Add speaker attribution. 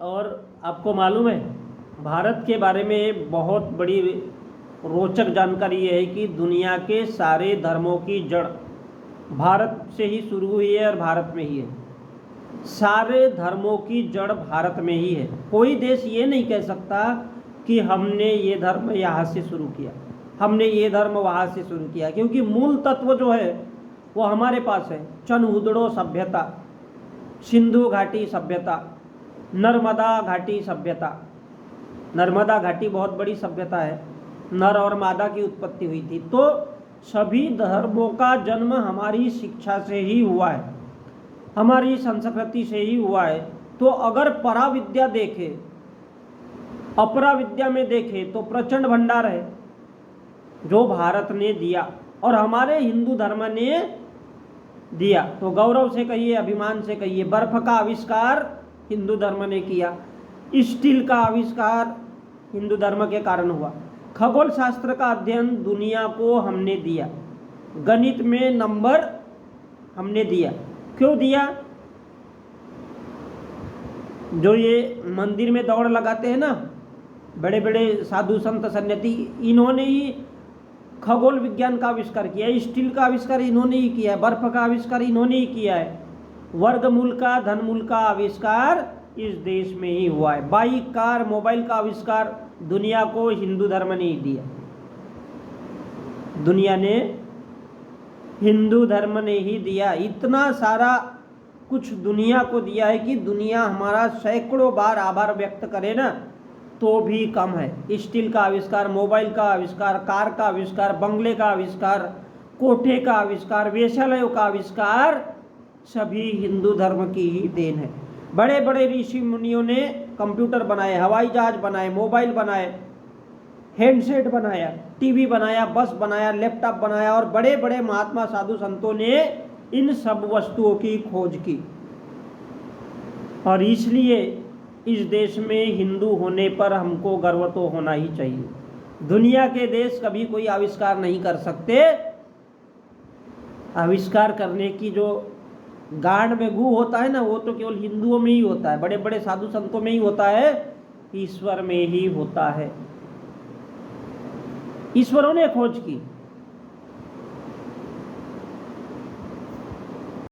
Speaker 1: और आपको मालूम है भारत के बारे में बहुत बड़ी रोचक जानकारी ये है कि दुनिया के सारे धर्मों की जड़ भारत से ही शुरू हुई है और भारत में ही है। सारे धर्मों की जड़ भारत में ही है। कोई देश ये नहीं कह सकता कि हमने ये धर्म यहाँ से शुरू किया, हमने ये धर्म वहाँ से शुरू किया, क्योंकि मूल तत्व जो है वो हमारे पास है। चनहुदड़ो सभ्यता, सिंधु घाटी सभ्यता, नर्मदा घाटी सभ्यता। नर्मदा घाटी बहुत बड़ी सभ्यता है, नर और मादा की उत्पत्ति हुई थी। तो सभी धर्मों का जन्म हमारी शिक्षा से ही हुआ है, हमारी संस्कृति से ही हुआ है। तो अगर पराविद्या देखे, अपरा विद्या में देखे तो प्रचंड भंडार है जो भारत ने दिया और हमारे हिंदू धर्म ने दिया। तो गौरव से कहिए, अभिमान से कहिए, बर्फ का आविष्कार हिंदू धर्म ने किया, स्टील का आविष्कार हिंदू धर्म के कारण हुआ, खगोल शास्त्र का अध्ययन दुनिया को हमने दिया, गणित में नंबर हमने दिया। क्यों दिया? जो ये मंदिर में दौड़ लगाते हैं ना बड़े बड़े साधु संत सन्यासी, इन्होंने ही खगोल विज्ञान का आविष्कार किया है, स्टील का आविष्कार इन्होंने ही किया है, बर्फ का आविष्कार इन्होंने ही किया है, वर्गमूल का, धनमूल का आविष्कार इस देश में ही हुआ है, बाइक, कार, मोबाइल का आविष्कार दुनिया को हिंदू धर्म ने ही दिया। दुनिया ने हिंदू धर्म ने ही दिया। इतना सारा कुछ दुनिया को दिया है कि दुनिया हमारा सैकड़ों बार आभार व्यक्त करे ना तो भी कम है। स्टील का आविष्कार, मोबाइल का आविष्कार, कार का आविष्कार, बंगले का आविष्कार, कोठे का आविष्कार, वेश्यालयों का आविष्कार सभी हिंदू धर्म की ही देन है। बड़े बड़े ऋषि मुनियों ने कंप्यूटर बनाए, हवाई जहाज बनाए, मोबाइल बनाए, हैंडसेट बनाया, टीवी बनाया, बस बनाया, लैपटॉप बनाया और बड़े बड़े महात्मा साधु संतों ने इन सब वस्तुओं की खोज की। और इसलिए इस देश में हिंदू होने पर हमको गर्व तो होना ही चाहिए। दुनिया के देश कभी कोई आविष्कार नहीं कर सकते। आविष्कार करने की जो गांड में गू होता है ना वो तो केवल हिंदुओं में ही होता है, बड़े बड़े साधु संतों में ही होता है, ईश्वर में ही होता है। ईश्वरों ने खोज की।